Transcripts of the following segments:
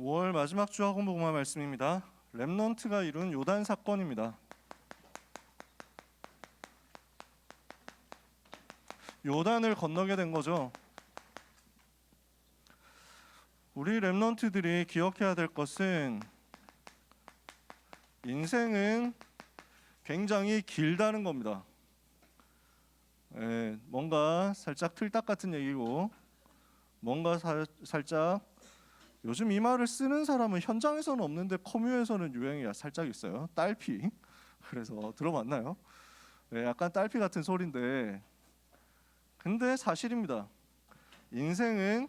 5월 마지막 주 학원복음화 말씀입니다. 렘넌트가 이룬 요단 사건입니다. 요단을 건너게 된 거죠. 우리 렘넌트들이 기억해야 될 것은 인생은 굉장히 길다는 겁니다. 뭔가 살짝 틀딱 같은 얘기고 뭔가 살짝 요즘 이 말을 쓰는 사람은 현장에서는 없는데 커뮤에서는 유행이 살짝 있어요. 딸피. 그래서 들어봤나요? 약간 딸피 같은 소리인데 근데 사실입니다. 인생은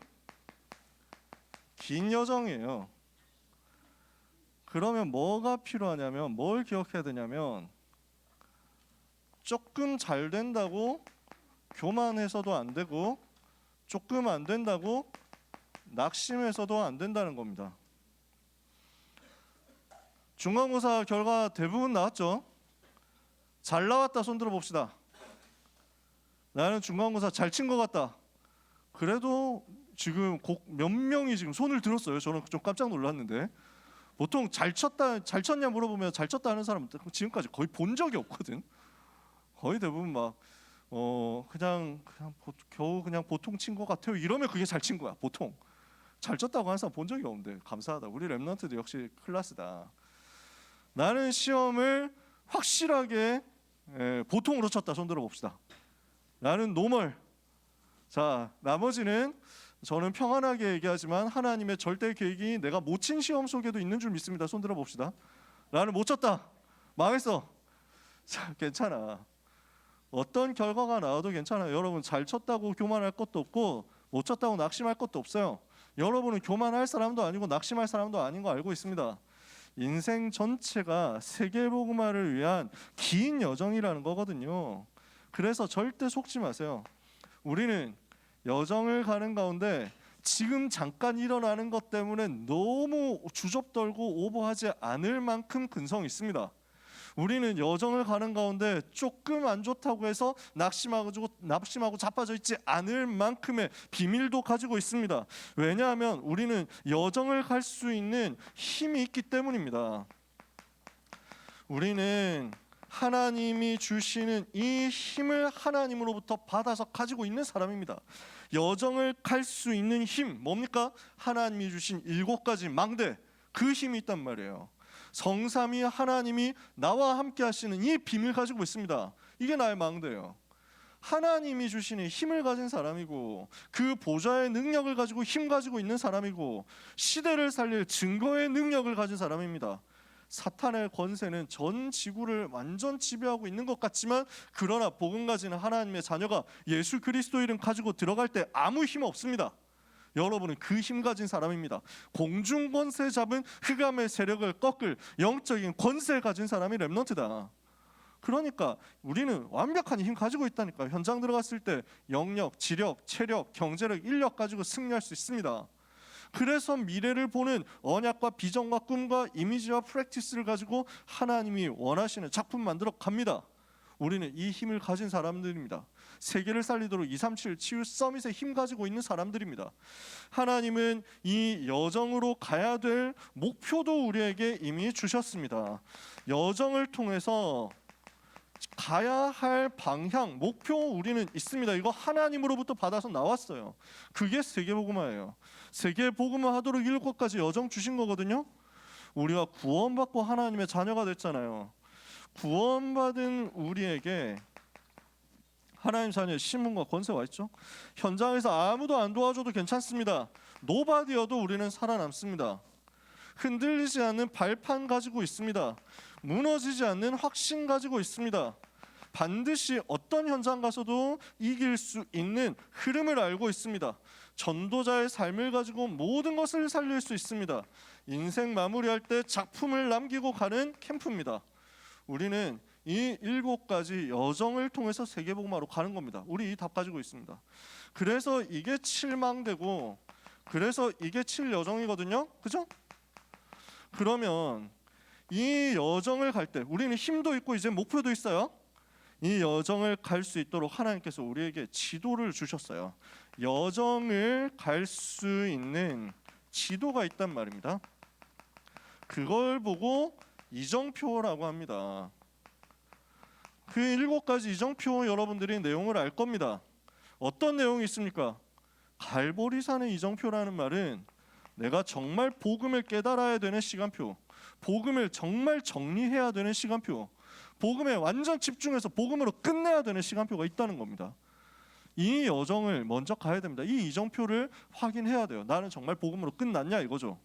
긴 여정이에요. 그러면 뭐가 필요하냐면 뭘 기억해야 되냐면 조금 잘 된다고 교만해서도 안 되고 조금 안 된다고 낙심해서도 안 된다는 겁니다. 중간고사 결과 대부분 나왔죠? 잘 나왔다 손 들어봅시다. 나는 중간고사 잘 친 것 같다. 그래도 지금 몇 명이 지금 손을 들었어요. 저는 좀 깜짝 놀랐는데 보통 잘 쳤냐 물어보면 잘 쳤다 하는 사람은 지금까지 거의 본 적이 없거든. 거의 대부분 막 겨우 그냥 보통 친 것 같아요. 이러면 그게 잘 친 거야. 보통 잘 쳤다고 하는 사람 본 적이 없는데 감사하다. 우리 렘넌트도 역시 클래스다. 나는 시험을 확실하게 보통으로 쳤다. 손 들어봅시다. 나는 노멀. 자, 나머지는 저는 평안하게 얘기하지만 하나님의 절대 계획이 내가 못 친 시험 속에도 있는 줄 믿습니다. 손 들어봅시다. 나는 못 쳤다. 망했어. 자, 괜찮아. 어떤 결과가 나와도 괜찮아요. 여러분 잘 쳤다고 교만할 것도 없고 못 쳤다고 낙심할 것도 없어요. 여러분은 교만할 사람도 아니고 낙심할 사람도 아닌 거 알고 있습니다. 인생 전체가 세계복음화를 위한 긴 여정이라는 거거든요. 그래서 절대 속지 마세요. 우리는 여정을 가는 가운데 지금 잠깐 일어나는 것 때문에 너무 주접떨고 오버하지 않을 만큼 근성이 있습니다. 우리는 여정을 가는 가운데 조금 안 좋다고 해서 낙심하고 자빠져 있지 않을 만큼의 비밀도 가지고 있습니다. 왜냐하면 우리는 여정을 갈 수 있는 힘이 있기 때문입니다. 우리는 하나님이 주시는 이 힘을 하나님으로부터 받아서 가지고 있는 사람입니다. 여정을 갈 수 있는 힘 뭡니까? 하나님이 주신 7가지 망대, 그 힘이 있단 말이에요. 성삼위 하나님이 나와 함께 하시는 이 비밀 가지고 있습니다. 이게 나의 망대예요. 하나님이 주시는 힘을 가진 사람이고 그 보좌의 능력을 가지고 힘 가지고 있는 사람이고 시대를 살릴 증거의 능력을 가진 사람입니다. 사탄의 권세는 전 지구를 완전 지배하고 있는 것 같지만 그러나 복음 가진 하나님의 자녀가 예수 그리스도 이름 가지고 들어갈 때 아무 힘 없습니다. 여러분은 그 힘 가진 사람입니다. 공중 권세 잡은 흑암의 세력을 꺾을 영적인 권세 가진 사람이 렘넌트다. 그러니까 우리는 완벽한 힘 가지고 있다니까. 현장 들어갔을 때 영역, 지력, 체력, 경제력, 인력 가지고 승리할 수 있습니다. 그래서 미래를 보는 언약과 비전과 꿈과 이미지와 프랙티스를 가지고 하나님이 원하시는 작품 만들어 갑니다. 우리는 이 힘을 가진 사람들입니다. 세계를 살리도록 237 치유 서밋에 힘 가지고 있는 사람들입니다. 하나님은 이 여정으로 가야 될 목표도 우리에게 이미 주셨습니다. 여정을 통해서 가야 할 방향, 목표 우리는 있습니다. 이거 하나님으로부터 받아서 나왔어요. 그게 세계복음화예요. 세계복음화 하도록 7가지 여정 주신 거거든요. 우리가 구원받고 하나님의 자녀가 됐잖아요. 구원받은 우리에게 하나님 자녀의 신분과 권세가 있죠. 현장에서 아무도 안 도와줘도 괜찮습니다. 노바디여도 우리는 살아남습니다. 흔들리지 않는 발판 가지고 있습니다. 무너지지 않는 확신 가지고 있습니다. 반드시 어떤 현장 가서도 이길 수 있는 흐름을 알고 있습니다. 전도자의 삶을 가지고 모든 것을 살릴 수 있습니다. 인생 마무리할 때 작품을 남기고 가는 캠프입니다. 우리는 이 7가지 여정을 통해서 세계복음화로 가는 겁니다. 우리 이 답 가지고 있습니다. 그래서 이게 7망대고 그래서 이게 7여정이거든요. 그죠? 그러면 이 여정을 갈 때 우리는 힘도 있고 이제 목표도 있어요. 이 여정을 갈 수 있도록 하나님께서 우리에게 지도를 주셨어요. 여정을 갈 수 있는 지도가 있단 말입니다. 그걸 보고 이정표라고 합니다. 그 7가지 이정표 여러분들이 내용을 알 겁니다. 어떤 내용이 있습니까? 갈보리산의 이정표라는 말은 내가 정말 복음을 깨달아야 되는 시간표, 복음을 정말 정리해야 되는 시간표, 복음에 완전 집중해서 복음으로 끝내야 되는 시간표가 있다는 겁니다. 이 여정을 먼저 가야 됩니다. 이 이정표를 확인해야 돼요. 나는 정말 복음으로 끝났냐 이거죠.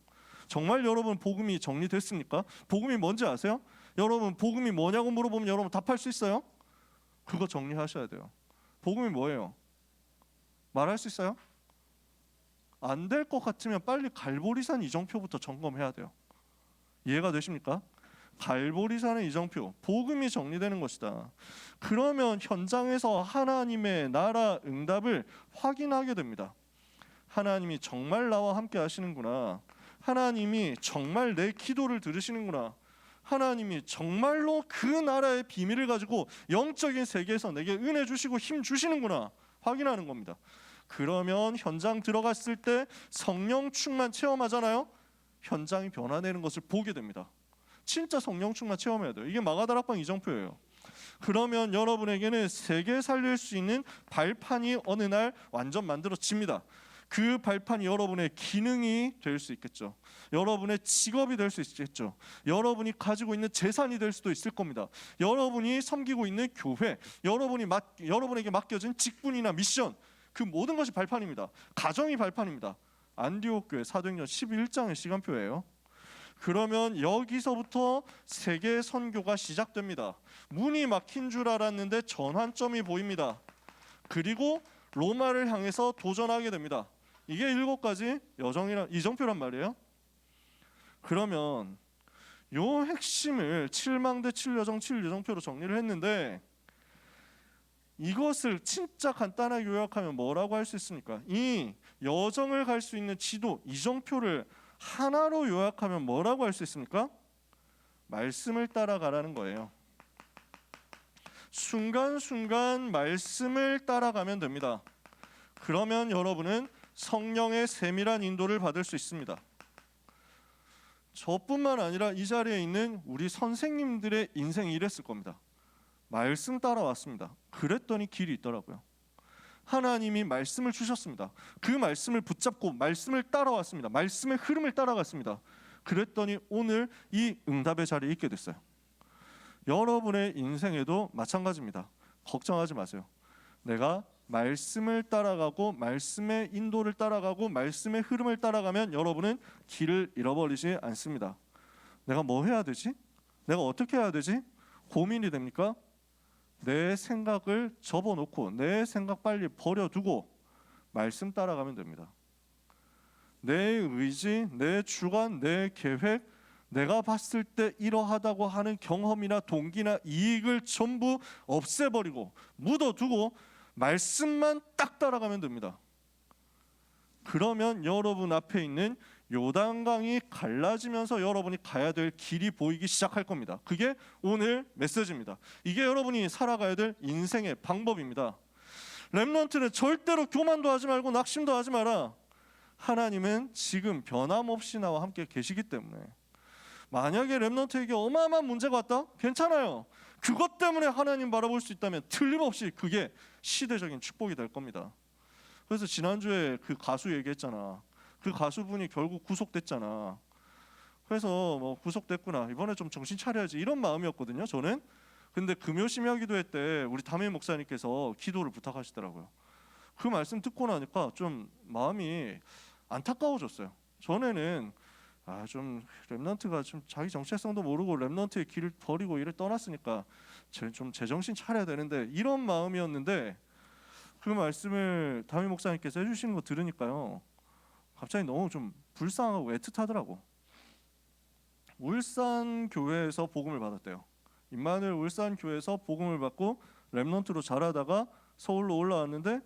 정말 여러분 복음이 정리됐습니까? 복음이 뭔지 아세요? 여러분 복음이 뭐냐고 물어보면 여러분 답할 수 있어요? 그거 정리하셔야 돼요. 복음이 뭐예요? 말할 수 있어요? 안 될 것 같으면 빨리 갈보리산 이정표부터 점검해야 돼요. 이해가 되십니까? 갈보리산의 이정표, 복음이 정리되는 것이다. 그러면 현장에서 하나님의 나라 응답을 확인하게 됩니다. 하나님이 정말 나와 함께 하시는구나. 하나님이 정말 내 기도를 들으시는구나. 하나님이 정말로 그 나라의 비밀을 가지고 영적인 세계에서 내게 은혜 주시고 힘 주시는구나 확인하는 겁니다. 그러면 현장 들어갔을 때 성령 충만 체험하잖아요. 현장이 변화되는 것을 보게 됩니다. 진짜 성령 충만 체험해야 돼요. 이게 마가다락방 이정표예요. 그러면 여러분에게는 세계 살릴 수 있는 발판이 어느 날 완전 만들어집니다. 그 발판이 여러분의 기능이 될 수 있겠죠. 여러분의 직업이 될 수 있겠죠. 여러분이 가지고 있는 재산이 될 수도 있을 겁니다. 여러분이 섬기고 있는 교회, 여러분에게 맡겨진 직분이나 미션, 그 모든 것이 발판입니다. 가정이 발판입니다. 안디옥 교회 사도행전 11장의 시간표예요. 그러면 여기서부터 세계 선교가 시작됩니다. 문이 막힌 줄 알았는데 전환점이 보입니다. 그리고 로마를 향해서 도전하게 됩니다. 이게 7가지 이정표란 말이에요. 그러면 요 핵심을 7망대 7여정 7여정표로 정리를 했는데, 이것을 진짜 간단하게 요약하면 뭐라고 할 수 있습니까? 이 여정을 갈 수 있는 지도 이정표를 하나로 요약하면 뭐라고 할 수 있습니까? 말씀을 따라가라는 거예요. 순간순간 말씀을 따라가면 됩니다. 그러면 여러분은 성령의 세밀한 인도를 받을 수 있습니다. 저뿐만 아니라 이 자리에 있는 우리 선생님들의 인생이 이랬을 겁니다. 말씀 따라왔습니다. 그랬더니 길이 있더라고요. 하나님이 말씀을 주셨습니다. 그 말씀을 붙잡고 말씀을 따라왔습니다. 말씀의 흐름을 따라갔습니다. 그랬더니 오늘 이 응답의 자리에 있게 됐어요. 여러분의 인생에도 마찬가지입니다. 걱정하지 마세요. 내가 말씀을 따라가고 말씀의 인도를 따라가고 말씀의 흐름을 따라가면 여러분은 길을 잃어버리지 않습니다. 내가 뭐 해야 되지? 내가 어떻게 해야 되지? 고민이 됩니까? 내 생각을 접어놓고 내 생각 빨리 버려두고 말씀 따라가면 됩니다. 내 의지, 내 주관, 내 계획, 내가 봤을 때 이러하다고 하는 경험이나 동기나 이익을 전부 없애버리고 묻어두고 말씀만 딱 따라가면 됩니다. 그러면 여러분 앞에 있는 요단강이 갈라지면서 여러분이 가야 될 길이 보이기 시작할 겁니다. 그게 오늘 메시지입니다. 이게 여러분이 살아가야 될 인생의 방법입니다. 렘넌트는 절대로 교만도 하지 말고 낙심도 하지 마라. 하나님은 지금 변함없이 나와 함께 계시기 때문에 만약에 렘넌트에게 어마어마한 문제가 왔다? 괜찮아요. 그것 때문에 하나님 바라볼 수 있다면 틀림없이 그게 시대적인 축복이 될 겁니다. 그래서 지난주에 그 가수 얘기했잖아. 그 가수분이 결국 구속됐잖아. 그래서 뭐 구속됐구나, 이번에 좀 정신 차려야지, 이런 마음이었거든요 저는. 근데 금요 심야기도회 때 우리 담임 목사님께서 기도를 부탁하시더라고요. 그 말씀 듣고 나니까 좀 마음이 안타까워졌어요. 전에는 좀 렘넌트가 좀 자기 정체성도 모르고 렘넌트의 길을 버리고 이를 떠났으니까 좀 제정신 차려야 되는데, 이런 마음이었는데 그 말씀을 담임 목사님께서 해주시는 거 들으니까요 갑자기 너무 좀 불쌍하고 애틋하더라고. 울산 교회에서 복음을 받았대요. 임마누엘 울산 교회에서 복음을 받고 렘넌트로 자라다가 서울로 올라왔는데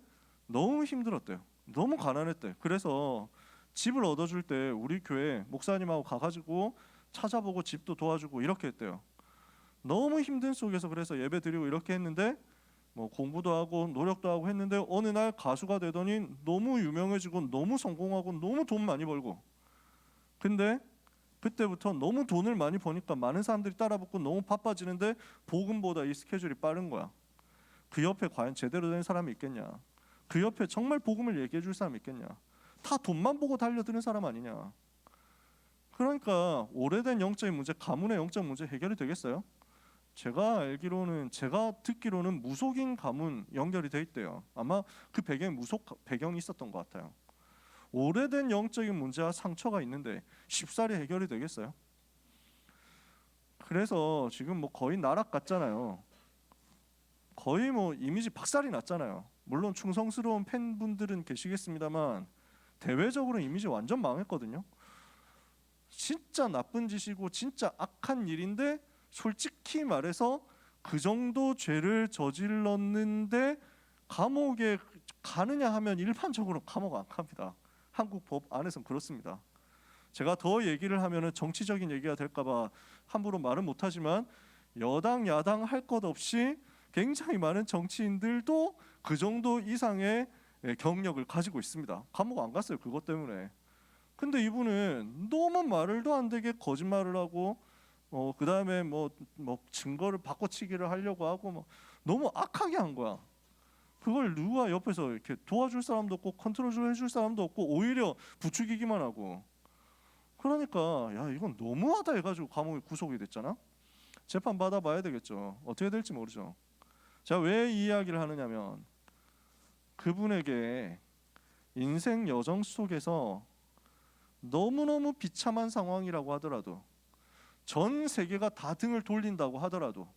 너무 힘들었대요. 너무 가난했대. 그래서 집을 얻어줄 때 우리 교회 목사님하고 가가지고 찾아보고 집도 도와주고 이렇게 했대요. 너무 힘든 속에서 그래서 예배 드리고 이렇게 했는데 뭐 공부도 하고 노력도 하고 했는데 어느 날 가수가 되더니 너무 유명해지고 너무 성공하고 너무 돈 많이 벌고 근데 그때부터 너무 돈을 많이 버니까 많은 사람들이 따라붙고 너무 바빠지는데 복음보다 이 스케줄이 빠른 거야. 그 옆에 과연 제대로 된 사람이 있겠냐? 그 옆에 정말 복음을 얘기해 줄 사람이 있겠냐? 다 돈만 보고 달려드는 사람 아니냐? 그러니까 오래된 영적인 문제, 가문의 영적 문제 해결이 되겠어요? 제가 듣기로는 무속인 가문 연결이 돼 있대요. 아마 그 배경에 무속 배경이 있었던 것 같아요. 오래된 영적인 문제와 상처가 있는데 쉽사리 해결이 되겠어요? 그래서 지금 뭐 거의 나락 같잖아요. 거의 뭐 이미지 박살이 났잖아요. 물론 충성스러운 팬분들은 계시겠습니다만 대외적으로 이미지 완전 망했거든요. 진짜 나쁜 짓이고 진짜 악한 일인데 솔직히 말해서 그 정도 죄를 저질렀는데 감옥에 가느냐 하면 일반적으로 감옥 안 갑니다. 한국 법 안에서는 그렇습니다. 제가 더 얘기를 하면은 정치적인 얘기가 될까봐 함부로 말은 못하지만 여당 야당 할 것 없이 굉장히 많은 정치인들도 그 정도 이상의 경력을 가지고 있습니다. 감옥 안 갔어요. 그것 때문에. 근데 이분은 너무 말을도 안 되게 거짓말을 하고 그 다음에 뭐 증거를 바꿔치기를 하려고 하고 뭐 너무 악하게 한 거야. 그걸 누가 옆에서 이렇게 도와줄 사람도 없고 컨트롤 해줄 사람도 없고 오히려 부추기기만 하고. 그러니까 야 이건 너무하다 해가지고 감옥에 구속이 됐잖아. 재판 받아봐야 되겠죠. 어떻게 될지 모르죠. 자, 왜 이 이야기를 하느냐면 그분에게 인생 여정 속에서 너무너무 비참한 상황이라고 하더라도 전 세계가 다 등을 돌린다고 하더라도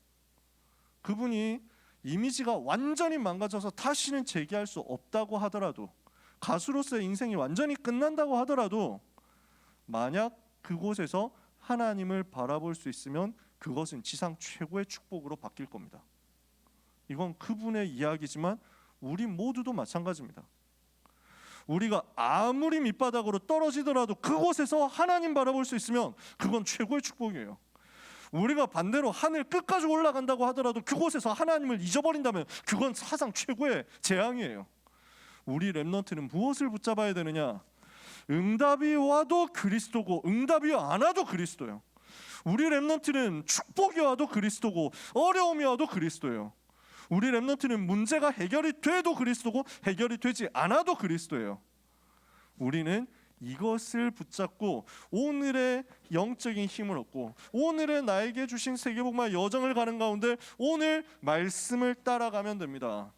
그분이 이미지가 완전히 망가져서 다시는 재기할 수 없다고 하더라도 가수로서의 인생이 완전히 끝난다고 하더라도 만약 그곳에서 하나님을 바라볼 수 있으면 그것은 지상 최고의 축복으로 바뀔 겁니다. 이건 그분의 이야기지만 우리 모두도 마찬가지입니다. 우리가 아무리 밑바닥으로 떨어지더라도 그곳에서 하나님 바라볼 수 있으면 그건 최고의 축복이에요. 우리가 반대로 하늘 끝까지 올라간다고 하더라도 그곳에서 하나님을 잊어버린다면 그건 사상 최고의 재앙이에요. 우리 렘넌트는 무엇을 붙잡아야 되느냐? 응답이 와도 그리스도고 응답이 안 와도 그리스도예요. 우리 렘넌트는 축복이 와도 그리스도고 어려움이 와도 그리스도예요. 우리 렘넌트는 문제가 해결이 돼도 그리스도고 해결이 되지 않아도 그리스도예요. 우리는 이것을 붙잡고 오늘의 영적인 힘을 얻고 오늘의 나에게 주신 세계복음화 여정을 가는 가운데 오늘 말씀을 따라가면 됩니다.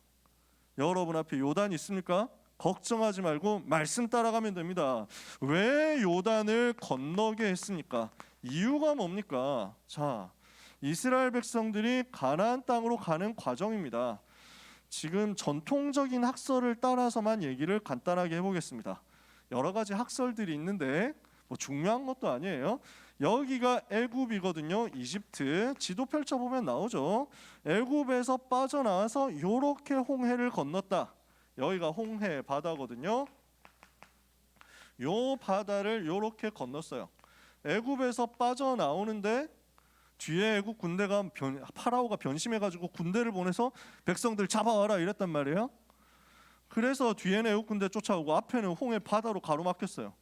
여러분 앞에 요단이 있습니까? 걱정하지 말고 말씀 따라가면 됩니다. 왜 요단을 건너게 했습니까? 이유가 뭡니까? 자, 이스라엘 백성들이 가나안 땅으로 가는 과정입니다. 지금 전통적인 학설을 따라서만 얘기를 간단하게 해보겠습니다. 여러 가지 학설들이 있는데 뭐 중요한 것도 아니에요. 여기가 애굽이거든요. 이집트 지도 펼쳐보면 나오죠. 애굽에서 빠져나와서 이렇게 홍해를 건넜다. 여기가 홍해 바다거든요. 요 바다를 이렇게 건넜어요. 애굽에서 빠져나오는데 뒤에 애국 군대가 파라오가 변심해가지고 군대를 보내서 백성들 잡아와라 이랬단 말이에요. 그래서 뒤에는 애국 군대 쫓아오고 앞에는 홍해 바다로 가로막혔어요.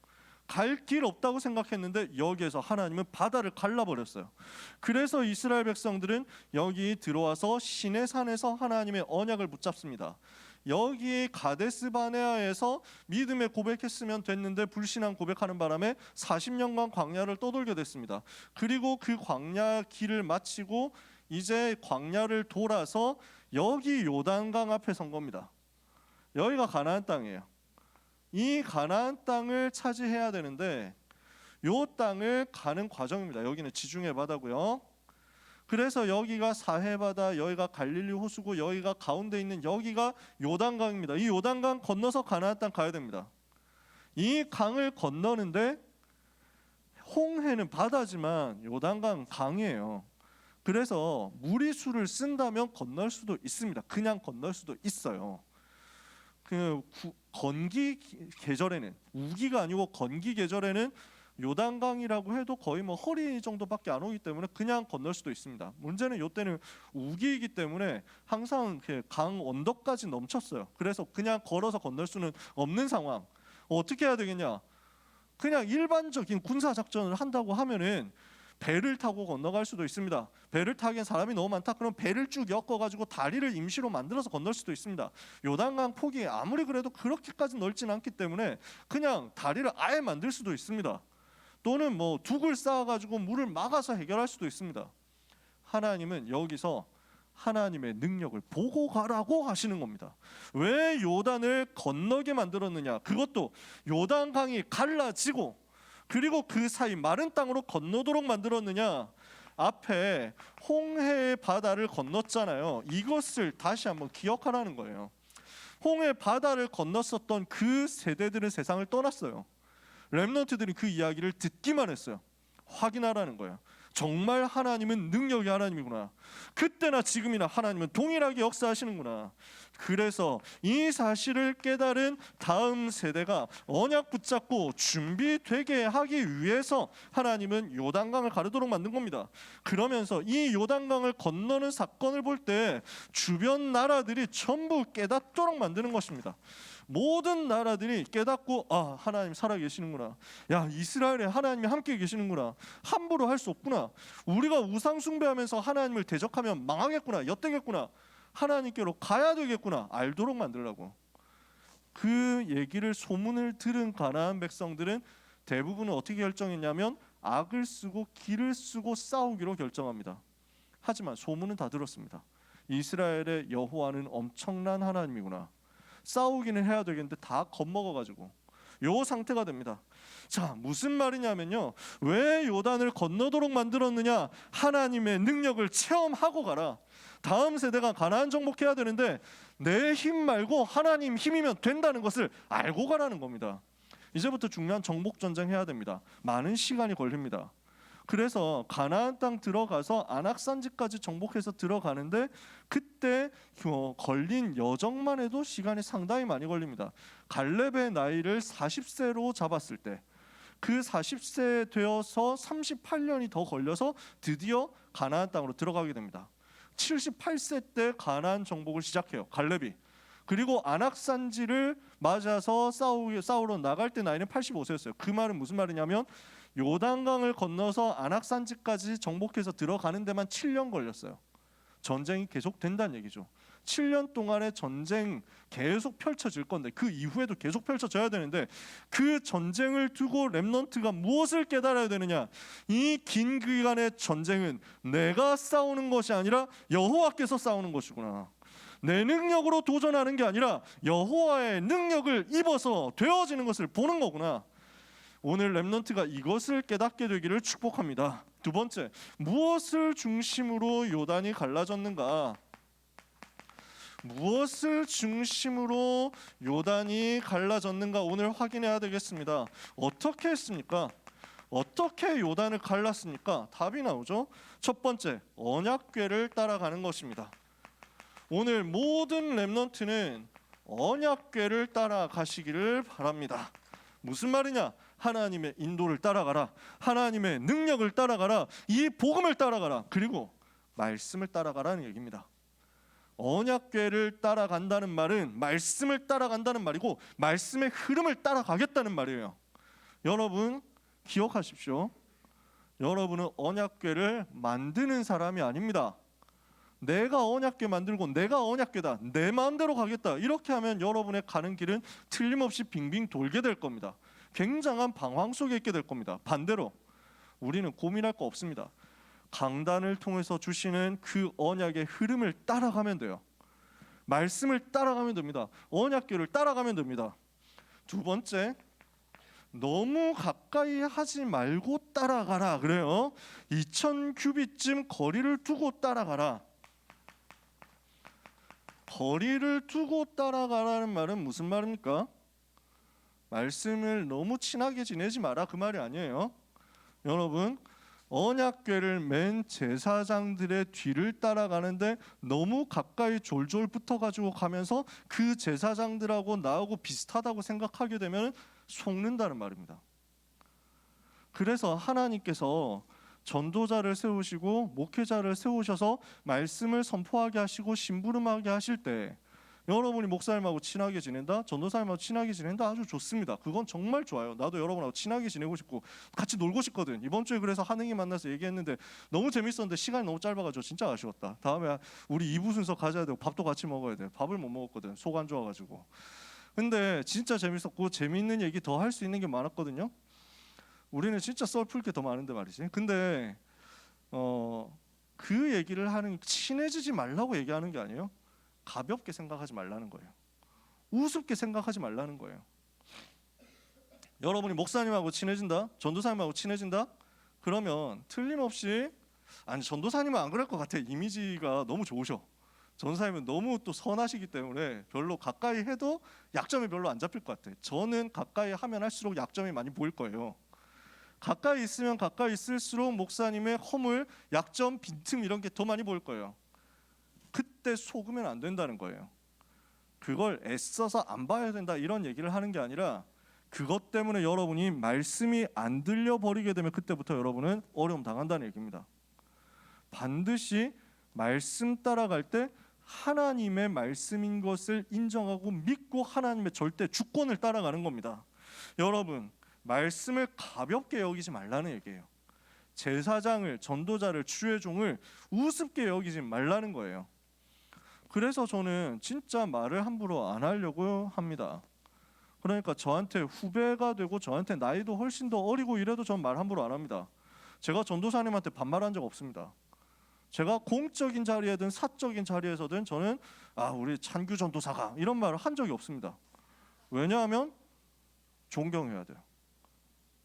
갈 길 없다고 생각했는데 여기에서 하나님은 바다를 갈라버렸어요. 그래서 이스라엘 백성들은 여기 들어와서 시내산에서 하나님의 언약을 붙잡습니다. 여기 가데스 바네아에서 믿음의 고백했으면 됐는데 불신앙 고백하는 바람에 40년간 광야를 떠돌게 됐습니다. 그리고 그 광야 길을 마치고 이제 광야를 돌아서 여기 요단강 앞에 선 겁니다. 여기가 가나안 땅이에요. 이 가나안 땅을 차지해야 되는데 요 땅을 가는 과정입니다. 여기는 지중해 바다고요. 그래서 여기가 사해바다, 여기가 갈릴리 호수고 여기가 가운데 있는 여기가 요단강입니다. 이 요단강 건너서 가나안 땅 가야 됩니다. 이 강을 건너는데 홍해는 바다지만 요단강 강이에요. 그래서 무리수를 쓴다면 건널 수도 있습니다. 그냥 건널 수도 있어요. 그 건기 계절에는 우기가 아니고 건기 계절에는 요단강이라고 해도 거의 뭐 허리 정도밖에 안 오기 때문에 그냥 건널 수도 있습니다. 문제는 이때는 우기이기 때문에 항상 강 언덕까지 넘쳤어요. 그래서 그냥 걸어서 건널 수는 없는 상황. 어떻게 해야 되겠냐? 그냥 일반적인 군사 작전을 한다고 하면은 배를 타고 건너갈 수도 있습니다. 배를 타기엔 사람이 너무 많다. 그럼 배를 쭉 엮어가지고 다리를 임시로 만들어서 건널 수도 있습니다. 요단강 폭이 아무리 그래도 그렇게까지 넓진 않기 때문에 그냥 다리를 아예 만들 수도 있습니다. 또는 뭐 둑을 쌓아가지고 물을 막아서 해결할 수도 있습니다. 하나님은 여기서 하나님의 능력을 보고 가라고 하시는 겁니다. 왜 요단을 건너게 만들었느냐? 그것도 요단강이 갈라지고 그리고 그 사이 마른 땅으로 건너도록 만들었느냐? 앞에 홍해의 바다를 건넜잖아요. 이것을 다시 한번 기억하라는 거예요. 홍해 바다를 건넜었던 그 세대들은 세상을 떠났어요. 렘넌트들이 그 이야기를 듣기만 했어요. 확인하라는 거예요. 정말 하나님은 능력의 하나님이구나. 그때나 지금이나 하나님은 동일하게 역사하시는구나. 그래서 이 사실을 깨달은 다음 세대가 언약 붙잡고 준비되게 하기 위해서 하나님은 요단강을 가르도록 만든 겁니다. 그러면서 이 요단강을 건너는 사건을 볼 때 주변 나라들이 전부 깨닫도록 만드는 것입니다. 모든 나라들이 깨닫고 하나님 살아계시는구나. 야, 이스라엘에 하나님이 함께 계시는구나. 함부로 할 수 없구나. 우리가 우상 숭배하면서 하나님을 대적하면 망하겠구나. 엿되겠구나. 하나님께로 가야 되겠구나. 알도록 만들라고. 그 얘기를 소문을 들은 가나안 백성들은 대부분은 어떻게 결정했냐면 악을 쓰고 길을 쓰고 싸우기로 결정합니다. 하지만 소문은 다 들었습니다. 이스라엘의 여호와는 엄청난 하나님이구나. 싸우기는 해야 되겠는데 다 겁먹어가지고 요 상태가 됩니다. 자, 무슨 말이냐면요, 왜 요단을 건너도록 만들었느냐? 하나님의 능력을 체험하고 가라. 다음 세대가 가나안 정복해야 되는데 내 힘 말고 하나님 힘이면 된다는 것을 알고 가라는 겁니다. 이제부터 중요한 정복 전쟁 해야 됩니다. 많은 시간이 걸립니다. 그래서 가나안 땅 들어가서 안악산지까지 정복해서 들어가는데 그때 걸린 여정만 해도 시간이 상당히 많이 걸립니다. 갈렙의 나이를 40세로 잡았을 때 그 40세 되어서 38년이 더 걸려서 드디어 가나안 땅으로 들어가게 됩니다. 78세 때 가나안 정복을 시작해요, 갈렙이. 그리고 안악산지를 맞아서 싸우러 나갈 때 나이는 85세였어요. 그 말은 무슨 말이냐면 요단강을 건너서 안악산지까지 정복해서 들어가는 데만 7년 걸렸어요. 전쟁이 계속 된다는 얘기죠. 7년 동안의 전쟁 계속 펼쳐질 건데 그 이후에도 계속 펼쳐져야 되는데 그 전쟁을 두고 렘넌트가 무엇을 깨달아야 되느냐? 이 긴 기간의 전쟁은 내가 싸우는 것이 아니라 여호와께서 싸우는 것이구나. 내 능력으로 도전하는 게 아니라 여호와의 능력을 입어서 되어지는 것을 보는 거구나. 오늘 렘넌트가 이것을 깨닫게 되기를 축복합니다. 두 번째, 무엇을 중심으로 요단이 갈라졌는가? 무엇을 중심으로 요단이 갈라졌는가 오늘 확인해야 되겠습니다. 어떻게 했습니까? 어떻게 요단을 갈랐습니까? 답이 나오죠. 첫 번째, 언약궤를 따라가는 것입니다. 오늘 모든 렘넌트는 언약궤를 따라가시기를 바랍니다. 무슨 말이냐? 하나님의 인도를 따라가라. 하나님의 능력을 따라가라. 이 복음을 따라가라. 그리고 말씀을 따라가라는 얘기입니다. 언약궤를 따라간다는 말은 말씀을 따라간다는 말이고 말씀의 흐름을 따라가겠다는 말이에요. 여러분 기억하십시오. 여러분은 언약궤를 만드는 사람이 아닙니다. 내가 언약궤 만들고 내가 언약궤다, 내 마음대로 가겠다, 이렇게 하면 여러분의 가는 길은 틀림없이 빙빙 돌게 될 겁니다. 굉장한 방황 속에 있게 될 겁니다. 반대로 우리는 고민할 거 없습니다. 강단을 통해서 주시는 그 언약의 흐름을 따라가면 돼요. 말씀을 따라가면 됩니다. 언약궤를 따라가면 됩니다. 두 번째, 너무 가까이 하지 말고 따라가라 그래요. 2000규빗쯤 거리를 두고 따라가라. 거리를 두고 따라가라는 말은 무슨 말입니까? 말씀을 너무 친하게 지내지 마라 그 말이 아니에요. 여러분, 언약궤를 맨 제사장들의 뒤를 따라가는데 너무 가까이 졸졸 붙어가지고 가면서 그 제사장들하고 나하고 비슷하다고 생각하게 되면 속는다는 말입니다. 그래서 하나님께서 전도자를 세우시고 목회자를 세우셔서 말씀을 선포하게 하시고 심부름하게 하실 때 여러분이 목사님하고 친하게 지낸다, 전도사님하고 친하게 지낸다, 아주 좋습니다. 그건 정말 좋아요. 나도 여러분하고 친하게 지내고 싶고 같이 놀고 싶거든. 이번 주에 그래서 한흥이 만나서 얘기했는데 너무 재밌었는데 시간이 너무 짧아가지고 진짜 아쉬웠다. 다음에 우리 2부 순서 가져야 되고 밥도 같이 먹어야 돼. 밥을 못 먹었거든, 속 안 좋아가지고. 근데 진짜 재밌었고 재밌는 얘기 더 할 수 있는 게 많았거든요. 우리는 진짜 썰 풀 게 더 많은데 말이지. 근데 그 얘기를 하는, 친해지지 말라고 얘기하는 게 아니에요. 가볍게 생각하지 말라는 거예요. 우습게 생각하지 말라는 거예요. 여러분이 목사님하고 친해진다, 전도사님하고 친해진다, 그러면 틀림없이, 아니 전도사님은 안 그럴 것 같아. 이미지가 너무 좋으셔. 전도사님은 너무 또 선하시기 때문에 별로 가까이 해도 약점이 별로 안 잡힐 것 같아. 저는 가까이 하면 할수록 약점이 많이 보일 거예요. 가까이 있으면 가까이 있을수록 목사님의 허물, 약점, 빈틈 이런 게 더 많이 보일 거예요. 그때 속으면 안 된다는 거예요. 그걸 애써서 안 봐야 된다 이런 얘기를 하는 게 아니라, 그것 때문에 여러분이 말씀이 안 들려버리게 되면 그때부터 여러분은 어려움 당한다는 얘기입니다. 반드시 말씀 따라갈 때 하나님의 말씀인 것을 인정하고 믿고 하나님의 절대 주권을 따라가는 겁니다. 여러분, 말씀을 가볍게 여기지 말라는 얘기예요. 제사장을, 전도자를, 주의 종을 우습게 여기지 말라는 거예요. 그래서 저는 진짜 말을 함부로 안 하려고 합니다. 그러니까 저한테 후배가 되고 저한테 나이도 훨씬 더 어리고 이래도 전 말 함부로 안 합니다. 제가 전도사님한테 반말한 적 없습니다. 제가 공적인 자리에든 사적인 자리에서든 저는 우리 찬규 전도사가 이런 말을 한 적이 없습니다. 왜냐하면 존경해야 돼요.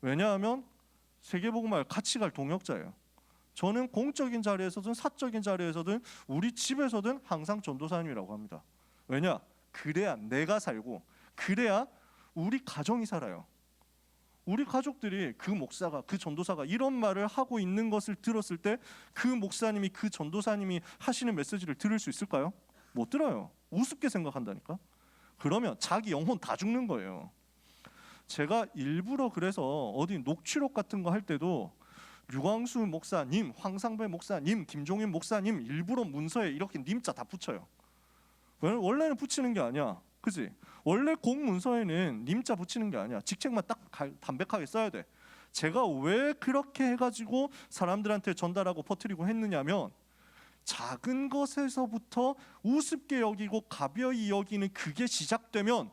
왜냐하면 세계복음화에 같이 갈 동역자예요. 저는 공적인 자리에서든 사적인 자리에서든 우리 집에서든 항상 전도사님이라고 합니다. 왜냐? 그래야 내가 살고, 그래야 우리 가정이 살아요. 우리 가족들이 그 목사가, 그 전도사가 이런 말을 하고 있는 것을 들었을 때 그 목사님이, 그 전도사님이 하시는 메시지를 들을 수 있을까요? 못 들어요. 우습게 생각한다니까. 그러면 자기 영혼 다 죽는 거예요. 제가 일부러 그래서 어디 녹취록 같은 거 할 때도 류광수 목사님, 황상배 목사님, 김종인 목사님 일부러 문서에 이렇게 님자 다 붙여요. 원래는 붙이는 게 아니야. 그지? 원래 공문서에는 님자 붙이는 게 아니야. 직책만 딱 담백하게 써야 돼. 제가 왜 그렇게 해가지고 사람들한테 전달하고 퍼뜨리고 했느냐면, 작은 것에서부터 우습게 여기고 가벼이 여기는 그게 시작되면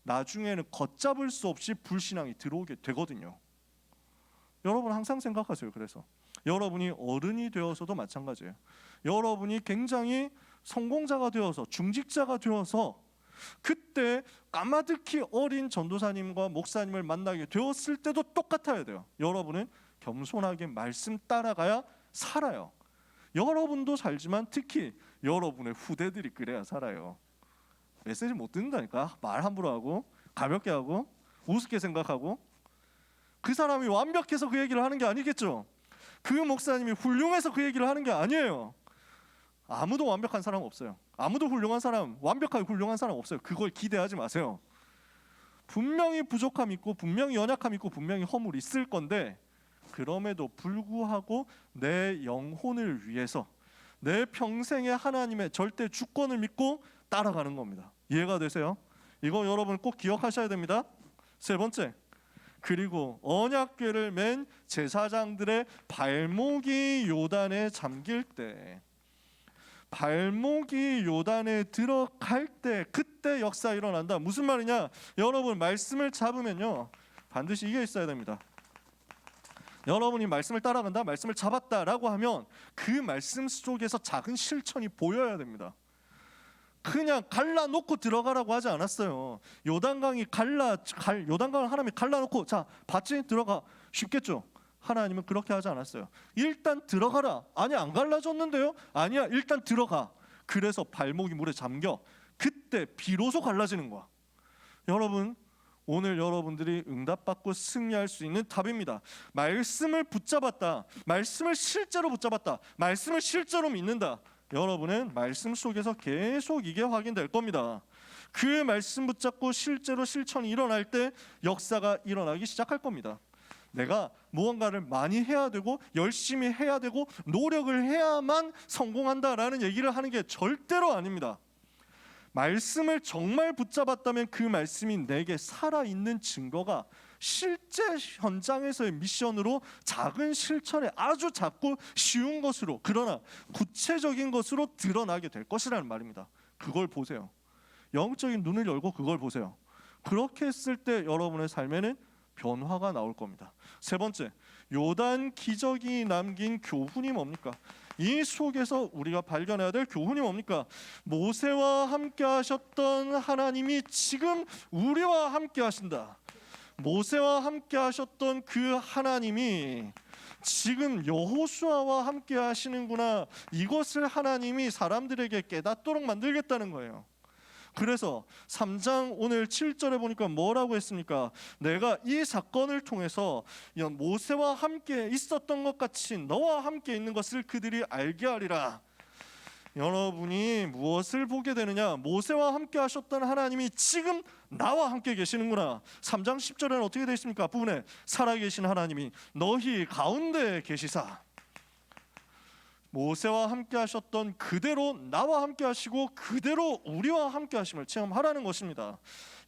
나중에는 걷잡을 수 없이 불신앙이 들어오게 되거든요. 여러분 항상 생각하세요. 그래서 여러분이 어른이 되어서도 마찬가지예요. 여러분이 굉장히 성공자가 되어서, 중직자가 되어서 그때 까마득히 어린 전도사님과 목사님을 만나게 되었을 때도 똑같아야 돼요. 여러분은 겸손하게 말씀 따라가야 살아요. 여러분도 살지만 특히 여러분의 후대들이 그래야 살아요. 메시지 못 듣는다니까. 말 함부로 하고 가볍게 하고 우습게 생각하고. 그 사람이 완벽해서 그 얘기를 하는 게 아니겠죠. 그 목사님이 훌륭해서 그 얘기를 하는 게 아니에요. 아무도 완벽한 사람 없어요. 아무도 훌륭한 사람, 완벽하게 훌륭한 사람 없어요. 그걸 기대하지 마세요. 분명히 부족함이 있고 분명히 연약함이 있고 분명히 허물이 있을 건데, 그럼에도 불구하고 내 영혼을 위해서 내 평생의 하나님의 절대 주권을 믿고 따라가는 겁니다. 이해가 되세요? 이거 여러분 꼭 기억하셔야 됩니다. 세 번째, 그리고 언약궤를 맨 제사장들의 발목이 요단에 잠길 때, 발목이 요단에 들어갈 때, 그때 역사 일어난다. 무슨 말이냐? 여러분 말씀을 잡으면요 반드시 이게 있어야 됩니다. 여러분이 말씀을 따라간다, 말씀을 잡았다라고 하면 그 말씀 속에서 작은 실천이 보여야 됩니다. 그냥 갈라놓고 들어가라고 하지 않았어요. 요단강을 하나님이 갈라놓고 자 봤지? 들어가. 쉽겠죠? 하나님은 그렇게 하지 않았어요. 일단 들어가라. 아니 안 갈라졌는데요? 아니야, 일단 들어가. 그래서 발목이 물에 잠겨. 그때 비로소 갈라지는 거야. 여러분, 오늘 여러분들이 응답받고 승리할 수 있는 답입니다. 말씀을 붙잡았다, 말씀을 실제로 붙잡았다, 말씀을 실제로 믿는다. 여러분은 말씀 속에서 계속 이게 확인될 겁니다. 그 말씀 붙잡고 실제로 실천이 일어날 때 역사가 일어나기 시작할 겁니다. 내가 무언가를 많이 해야 되고 열심히 해야 되고 노력을 해야만 성공한다라는 얘기를 하는 게 절대로 아닙니다. 말씀을 정말 붙잡았다면 그 말씀이 내게 살아있는 증거가 실제 현장에서의 미션으로 작은 실천에 아주 작고 쉬운 것으로, 그러나 구체적인 것으로 드러나게 될 것이라는 말입니다. 그걸 보세요. 영적인 눈을 열고 그걸 보세요. 그렇게 했을 때 여러분의 삶에는 변화가 나올 겁니다. 세 번째, 요단 기적이 남긴 교훈이 뭡니까? 이 속에서 우리가 발견해야 될 교훈이 뭡니까? 모세와 함께 하셨던 하나님이 지금 우리와 함께 하신다. 모세와 함께 하셨던 그 하나님이 지금 여호수아와 함께 하시는구나. 이것을 하나님이 사람들에게 깨닫도록 만들겠다는 거예요. 그래서 3장 오늘 7절에 보니까 뭐라고 했습니까? 내가 이 사건을 통해서 모세와 함께 있었던 것 같이 너와 함께 있는 것을 그들이 알게 하리라. 여러분이 무엇을 보게 되느냐? 모세와 함께 하셨던 하나님이 지금 나와 함께 계시는구나. 3장 10절에는 어떻게 되어 있습니까? 앞부분에 살아계신 하나님이 너희 가운데 계시사. 모세와 함께 하셨던 그대로 나와 함께 하시고 그대로 우리와 함께 하심을 체험하라는 것입니다.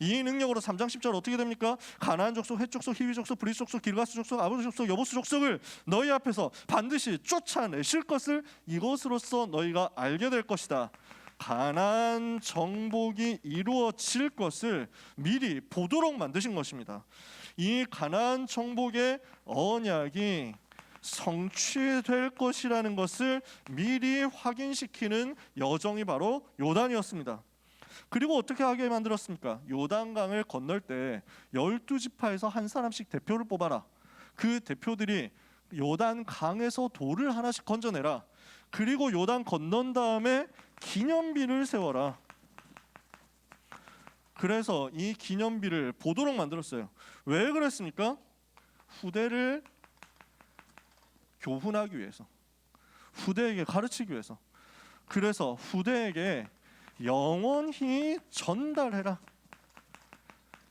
이 능력으로 3장 10절 어떻게 됩니까? 가나안 족속, 헷 족속, 히위 족속, 브릿 족속, 길가스 족속, 아모리 족속, 여부스 족속을 너희 앞에서 반드시 쫓아내실 것을 이것으로써 너희가 알게 될 것이다. 가나안 정복이 이루어질 것을 미리 보도록 만드신 것입니다. 이 가나안 정복의 언약이 성취될 것이라는 것을 미리 확인시키는 여정이 바로 요단이었습니다. 그리고 어떻게 하게 만들었습니까? 요단강을 건널 때 12지파에서 한 사람씩 대표를 뽑아라. 그 대표들이 요단강에서 돌을 하나씩 건져내라. 그리고 요단 건넌 다음에 기념비를 세워라. 그래서 이 기념비를 보도록 만들었어요. 왜 그랬습니까? 후대를 교훈하기 위해서, 후대에게 가르치기 위해서. 그래서 후대에게 영원히 전달해라.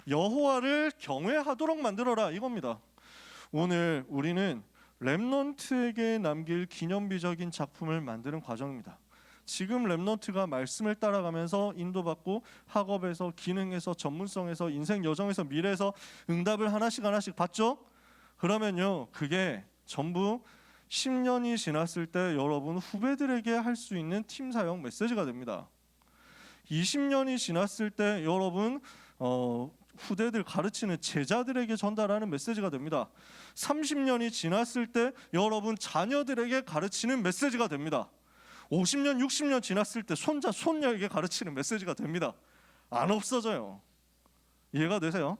여호와를 경외하도록 만들어라 이겁니다. 오늘 우리는 렘넌트에게 남길 기념비적인 작품을 만드는 과정입니다. 지금 렘넌트가 말씀을 따라가면서 인도받고 학업에서, 기능에서, 전문성에서, 인생 여정에서, 미래에서 응답을 하나씩 받죠? 그러면요, 그게 전부 10년이 지났을 때 여러분 후배들에게 할 수 있는 팀 사역 메시지가 됩니다. 20년이 지났을 때 여러분 후대들 가르치는 제자들에게 전달하는 메시지가 됩니다. 30년이 지났을 때 여러분 자녀들에게 가르치는 메시지가 됩니다. 50년, 60년 지났을 때 손자, 손녀에게 가르치는 메시지가 됩니다. 안 없어져요. 이해가 되세요?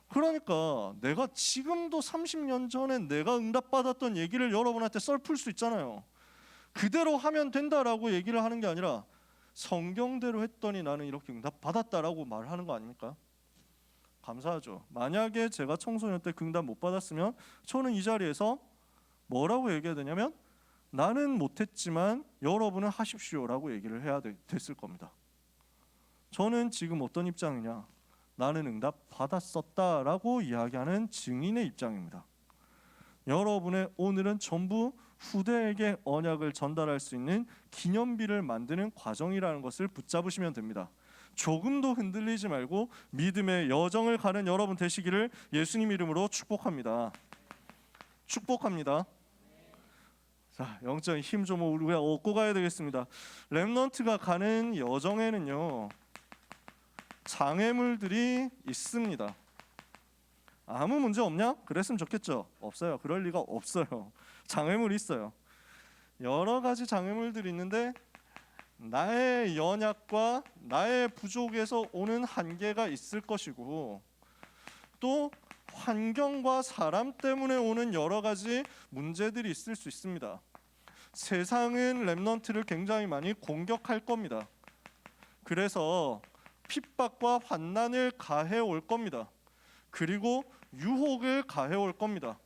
그러니까 내가 지금도 30년 전에 내가 응답받았던 얘기를 여러분한테 썰풀 수 있잖아요. 그대로 하면 된다라고 얘기를 하는 게 아니라 성경대로 했더니 나는 이렇게 응답받았다라고 말하는 거 아닙니까? 감사하죠. 만약에 제가 청소년 때 그 응답 못 받았으면 저는 이 자리에서 뭐라고 얘기해야 되냐면 나는 못했지만 여러분은 하십시오라고 얘기를 해야 됐을 겁니다. 저는 지금 어떤 입장이냐? 나는 응답 받았었다라고 이야기하는 증인의 입장입니다. 여러분의 오늘은 전부 후대에게 언약을 전달할 수 있는 기념비를 만드는 과정이라는 것을 붙잡으시면 됩니다. 조금도 흔들리지 말고 믿음의 여정을 가는 여러분 되시기를 예수님 이름으로 축복합니다. 축복합니다. 자, 영적인 힘 좀 우리가 얻고 가야 되겠습니다. 렘넌트가 가는 여정에는요, 장애물들이 있습니다. 아무 문제 없냐? 그랬으면 좋겠죠. 없어요. 그럴 리가 없어요. 장애물이 있어요. 여러 가지 장애물들이 있는데 나의 연약과 나의 부족에서 오는 한계가 있을 것이고, 또 환경과 사람 때문에 오는 여러 가지 문제들이 있을 수 있습니다. 세상은 렘넌트를 굉장히 많이 공격할 겁니다. 그래서 핍박과 환난을 가해 올 겁니다. 그리고 유혹을 가해 올 겁니다.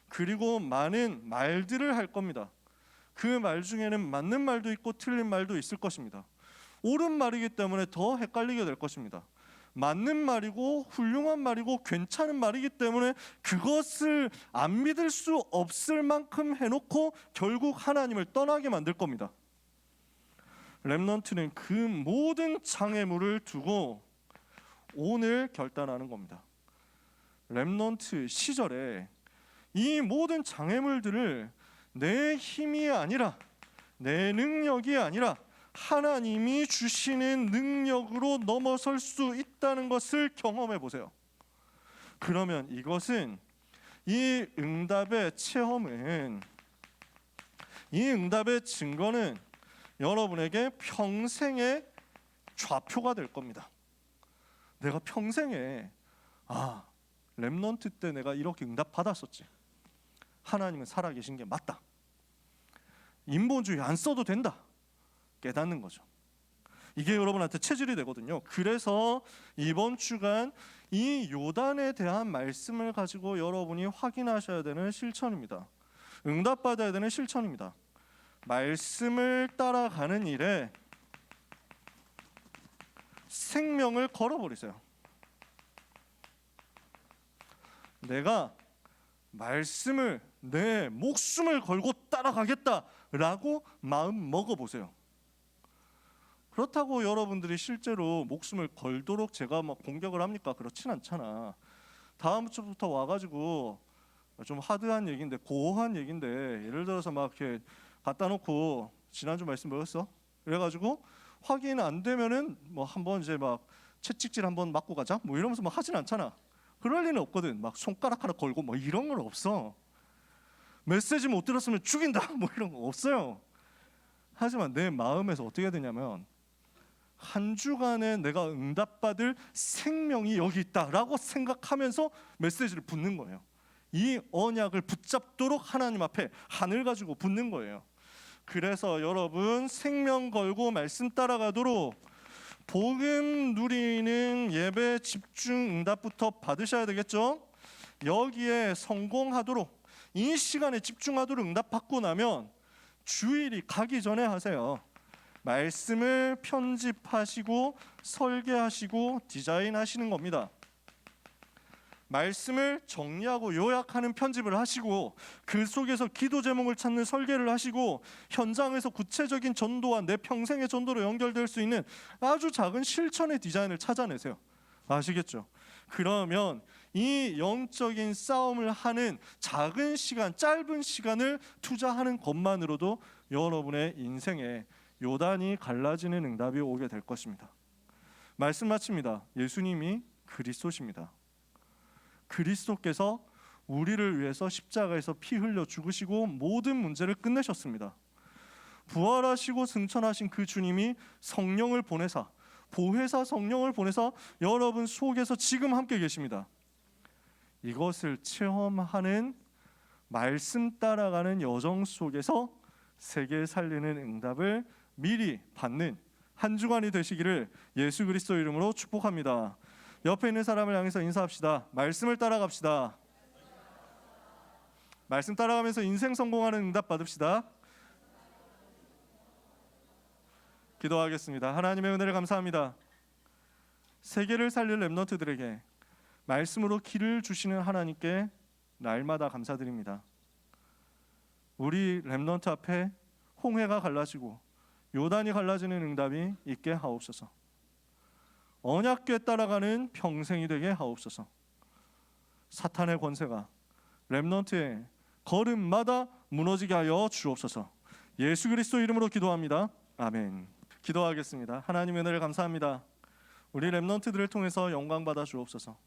그리고 많은 말들을 할 겁니다. 그 말 중에는 맞는 말도 있고 틀린 말도 있을 것입니다. 옳은 말이기 때문에 더 헷갈리게 될 것입니다. 맞는 말이고 훌륭한 말이고 괜찮은 말이기 때문에 그것을 안 믿을 수 없을 만큼 해놓고 결국 하나님을 떠나게 만들 겁니다. 렘넌트는 그 모든 장애물을 두고 오늘 결단하는 겁니다. 렘넌트 시절에 이 모든 장애물들을 내 힘이 아니라, 내 능력이 아니라 하나님이 주시는 능력으로 넘어설 수 있다는 것을 경험해 보세요. 그러면 이것은, 이 응답의 체험은, 이 응답의 증거는 여러분에게 평생의 좌표가 될 겁니다. 내가 평생에 렘넌트 때 내가 이렇게 응답 받았었지. 하나님은 살아계신 게 맞다. 인본주의 안 써도 된다. 깨닫는 거죠. 이게 여러분한테 체질이 되거든요. 그래서 이번 주간 이 요단에 대한 말씀을 가지고 여러분이 확인하셔야 되는 실천입니다. 응답받아야 되는 실천입니다. 말씀을 따라가는 일에 생명을 걸어버리세요. 내가 말씀을 내 목숨을 걸고 따라가겠다라고 마음 먹어보세요. 그렇다고 여러분들이 실제로 목숨을 걸도록 제가 막 공격을 합니까? 그렇진 않잖아. 다음 주부터 와가지고 좀 하드한 얘기인데, 고어한 얘기인데, 예를 들어서 막 이렇게 갖다 놓고 지난주 말씀 뭐였어? 그래가지고 확인 안 되면은 뭐 한번 이제 막 채찍질 한번 맞고 가자 뭐 이러면서 막 하진 않잖아. 그럴 리는 없거든. 막 손가락 하나 걸고 뭐 이런 건 없어. 메시지 못 들었으면 죽인다 뭐 이런 거 없어요. 하지만 내 마음에서 어떻게 되냐면, 한 주간에 내가 응답받을 생명이 여기 있다라고 생각하면서 메시지를 붙는 거예요. 이 언약을 붙잡도록 하나님 앞에 하늘 가지고 붙는 거예요. 그래서 여러분, 생명 걸고 말씀 따라가도록 복음 누리는 예배 집중 응답부터 받으셔야 되겠죠. 여기에 성공하도록, 이 시간에 집중하도록 응답 받고 나면 주일이 가기 전에 하세요. 말씀을 편집하시고 설계하시고 디자인하시는 겁니다. 말씀을 정리하고 요약하는 편집을 하시고, 그 속에서 기도 제목을 찾는 설계를 하시고, 현장에서 구체적인 전도와 내 평생의 전도로 연결될 수 있는 아주 작은 실천의 디자인을 찾아내세요. 아시겠죠? 그러면 이 영적인 싸움을 하는 작은 시간, 짧은 시간을 투자하는 것만으로도 여러분의 인생에 요단이 갈라지는 응답이 오게 될 것입니다. 말씀 마칩니다. 예수님이 그리스도십니다. 그리스도께서 우리를 위해서 십자가에서 피 흘려 죽으시고 모든 문제를 끝내셨습니다. 부활하시고 승천하신 그 주님이 성령을 보내사, 보혜사 성령을 보내사 여러분 속에서 지금 함께 계십니다. 이것을 체험하는, 말씀 따라가는 여정 속에서 세계 살리는 응답을 미리 받는 한 주간이 되시기를 예수 그리스도 이름으로 축복합니다. 옆에 있는 사람을 향해서 인사합시다. 말씀을 따라갑시다. 말씀 따라가면서 인생 성공하는 응답 받읍시다. 기도하겠습니다. 하나님의 은혜를 감사합니다. 세계를 살릴 렘넌트들에게 말씀으로 길을 주시는 하나님께 날마다 감사드립니다. 우리 렘넌트 앞에 홍해가 갈라지고 요단이 갈라지는 응답이 있게 하옵소서. 언약궤 따라가는 평생이 되게 하옵소서. 사탄의 권세가 렘넌트의 걸음마다 무너지게 하여 주옵소서. 예수 그리스도 이름으로 기도합니다. 아멘. 기도하겠습니다. 하나님의 은혜를 감사합니다. 우리 렘넌트들을 통해서 영광 받아 주옵소서.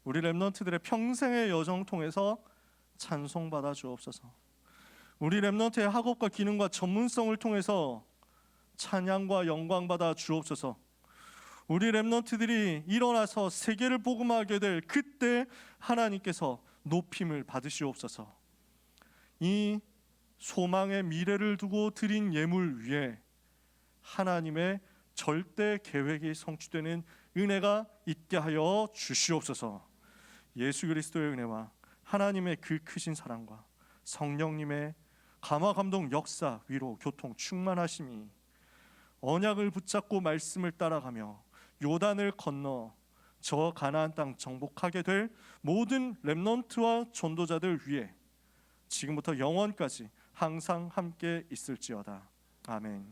우리 렘넌트들의 평생의 여정 통해서 찬송 받아 주옵소서. 우리 렘넌트의 학업과 기능과 전문성을 통해서 찬양과 영광 받아 주옵소서. 우리 렘넌트들이 일어나서 세계를 복음하게 될 그때 하나님께서 높임을 받으시옵소서. 이 소망의 미래를 두고 드린 예물 위에 하나님의 절대 계획이 성취되는 은혜가 있게 하여 주시옵소서. 예수 그리스도의 은혜와 하나님의 그 크신 사랑과 성령님의 감화 감동 역사 위로 교통 충만하심이 언약을 붙잡고 말씀을 따라가며 요단을 건너 저 가나안 땅 정복하게 될 모든 렘넌트와 전도자들 위해 지금부터 영원까지 항상 함께 있을지어다. 아멘.